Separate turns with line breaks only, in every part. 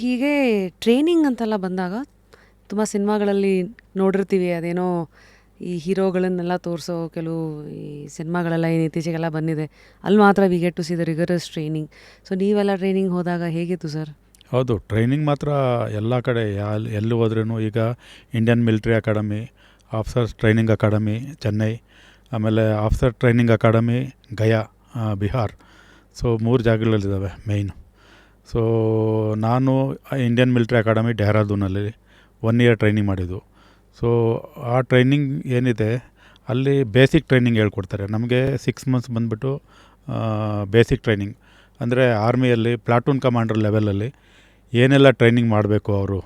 ಹೀಗೆ ಟ್ರೈನಿಂಗ್ ಅಂತೆಲ್ಲ ಬಂದಾಗ ತುಂಬ ಸಿನಿಮಾಗಳಲ್ಲಿ ನೋಡಿರ್ತೀವಿ, ಅದೇನೋ ಈ ಹೀರೋಗಳನ್ನೆಲ್ಲ ತೋರಿಸೋ ಕೆಲವು ಈ ಸಿನಿಮಾಗಳೆಲ್ಲ ಏನು ಇತ್ತೀಚೆಗೆಲ್ಲ ಬಂದಿದೆ, ಅಲ್ಲಿ ಮಾತ್ರ we get to see the rigorous training. So ನೀವೆಲ್ಲ ಟ್ರೈನಿಂಗ್ ಹೋದಾಗ ಹೇಗಿತ್ತು ಸರ್?
ಹೌದು, ಟ್ರೈನಿಂಗ್ ಮಾತ್ರ ಎಲ್ಲ ಕಡೆ ಎಲ್ಲಿ ಹೋದ್ರೂ. ಈಗ Indian military academy, officers training academy Chennai, ಆಮೇಲೆ officer training academy Gaya Bihar. So 3 ಜಾಗಗಳಿದ್ದಾವೆ ಮೇಯ್ನು. ಸೊ ನಾನು ಇಂಡಿಯನ್ ಮಿಲಿಟ್ರಿ ಅಕಾಡೆಮಿ ಡೆಹ್ರಾಡೂನಲ್ಲಿ 1 ಇಯರ್ ಟ್ರೈನಿಂಗ್ ಮಾಡಿದ್ದು. ಸೊ ಆ ಟ್ರೈನಿಂಗ್ ಏನಿದೆ ಅಲ್ಲಿ ಬೇಸಿಕ್ ಟ್ರೈನಿಂಗ್ ಹೇಳ್ಕೊಡ್ತಾರೆ ನಮಗೆ. 6 ಮಂತ್ಸ್ ಬಂದುಬಿಟ್ಟು ಬೇಸಿಕ್ ಟ್ರೈನಿಂಗ್ ಅಂದರೆ ಆರ್ಮಿಯಲ್ಲಿ ಪ್ಲಾಟೂನ್ ಕಮಾಂಡರ್ ಲೆವೆಲಲ್ಲಿ ಏನೆಲ್ಲ ಟ್ರೈನಿಂಗ್ ಮಾಡಬೇಕು ಅವರು.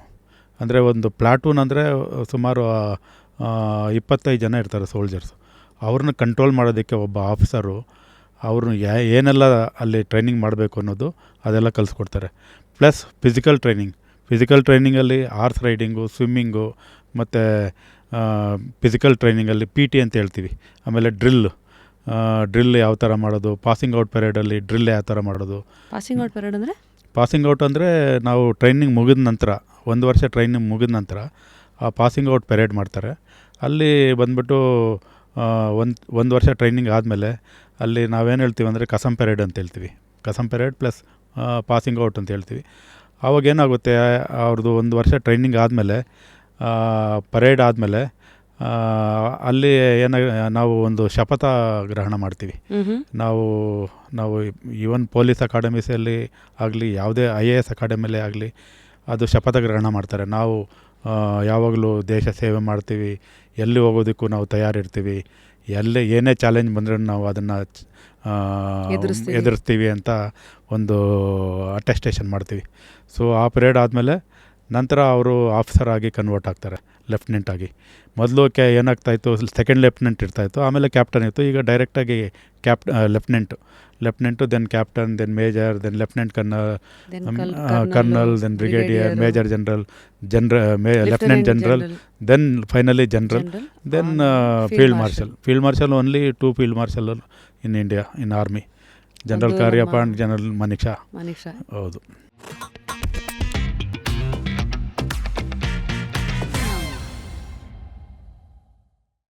ಅಂದರೆ ಒಂದು ಪ್ಲಾಟೂನ್ ಅಂದರೆ ಸುಮಾರು 25 ಜನ ಇರ್ತಾರೆ ಸೋಲ್ಜರ್ಸ್. ಅವ್ರನ್ನ ಕಂಟ್ರೋಲ್ ಮಾಡೋದಕ್ಕೆ ಒಬ್ಬ ಆಫೀಸರು ಅವ್ರನ್ನ ಏನೆಲ್ಲ ಅಲ್ಲಿ ಟ್ರೈನಿಂಗ್ ಮಾಡಬೇಕು ಅನ್ನೋದು ಅದೆಲ್ಲ ಕಲಿಸ್ಕೊಡ್ತಾರೆ. ಪ್ಲಸ್ ಫಿಸಿಕಲ್ ಟ್ರೈನಿಂಗಲ್ಲಿ ಹಾರ್ಸ್ ರೈಡಿಂಗು, ಸ್ವಿಮ್ಮಿಂಗು ಮತ್ತು ಫಿಸಿಕಲ್ ಟ್ರೈನಿಂಗಲ್ಲಿ PT ಅಂತ ಹೇಳ್ತೀವಿ. ಆಮೇಲೆ ಡ್ರಿಲ್ ಯಾವ ಥರ ಮಾಡೋದು, ಪಾಸಿಂಗ್ ಔಟ್ ಪೆರೇಡಲ್ಲಿ ಡ್ರಿಲ್ ಯಾವ ಥರ ಮಾಡೋದು.
ಪಾಸಿಂಗ್ ಔಟ್ ಪೆರೇಡ್ ಅಂದರೆ? ಪಾಸಿಂಗ್
ಔಟ್ ಅಂದರೆ ನಾವು ಟ್ರೈನಿಂಗ್ ಮುಗಿದ ನಂತರ 1 ವರ್ಷ ಟ್ರೈನಿಂಗ್ ಮುಗಿದ ನಂತರ ಆ ಪಾಸಿಂಗ್ ಔಟ್ ಪೆರೇಡ್ ಮಾಡ್ತಾರೆ. ಅಲ್ಲಿ ಬಂದುಬಿಟ್ಟು ಒಂದು ವರ್ಷ ಟ್ರೈನಿಂಗ್ ಆದಮೇಲೆ ಅಲ್ಲಿ ನಾವೇನು ಹೇಳ್ತೀವಿ ಅಂದರೆ ಕಸಮ್ ಪೆರೇಡ್ ಅಂತ ಹೇಳ್ತೀವಿ. Kasam parade plus passing out ಅಂತ ಹೇಳ್ತೀವಿ. ಆವಾಗೇನಾಗುತ್ತೆ, ಅವ್ರದ್ದು 1 ವರ್ಷ ಟ್ರೈನಿಂಗ್ ಆದಮೇಲೆ ಪರೇಡ್ ಆದಮೇಲೆ ಅಲ್ಲಿ ನಾವು ಒಂದು ಶಪಥ ಗ್ರಹಣ ಮಾಡ್ತೀವಿ. ನಾವು ಈವನ್ ಪೊಲೀಸ್ ಅಕಾಡೆಮೀಸಲ್ಲಿ ಆಗಲಿ, ಯಾವುದೇ IAS ಅಕಾಡೆಮಿಲೇ ಆಗಲಿ, ಅದು ಶಪಥ ಗ್ರಹಣ ಮಾಡ್ತಾರೆ. ನಾವು ಯಾವಾಗಲೂ ದೇಶ ಸೇವೆ ಮಾಡ್ತೀವಿ, ಎಲ್ಲಿ ಹೋಗೋದಕ್ಕೂ ನಾವು ತಯಾರಿರ್ತೀವಿ, ಏನೇ ಚಾಲೆಂಜ್ ಬಂದರೂ ನಾವು ಅದನ್ನು ಎದುರಿಸ್ತೀವಿ ಅಂತ ಒಂದು ಅಟೆಸ್ಟೇಷನ್ ಮಾಡ್ತೀವಿ. ಸೊ ಆ ಪೀರಿಯಡ್ ಆದಮೇಲೆ ನಂತರ ಅವರು ಆಫೀಸರ್ ಆಗಿ ಕನ್ವರ್ಟ್ ಆಗ್ತಾರೆ, ಲೆಫ್ಟಿನೆಂಟ್ ಆಗಿ. ಮೊದಲು ಏನಾಗ್ತಾಯಿತ್ತು, ಸೆಕೆಂಡ್ ಲೆಫ್ಟಿನೆಂಟ್ ಇರ್ತಾಯಿತ್ತು, ಆಮೇಲೆ ಕ್ಯಾಪ್ಟನ್ ಇತ್ತು. ಈಗ ಡೈರೆಕ್ಟಾಗಿ lieutenant, then captain, then major, then lieutenant colonel, then brigadier, major general, lieutenant general, then finally general, then field marshal. Only 2 field marshal in India, in army, general Cariappa and general Manekshaw. ಹೌದು.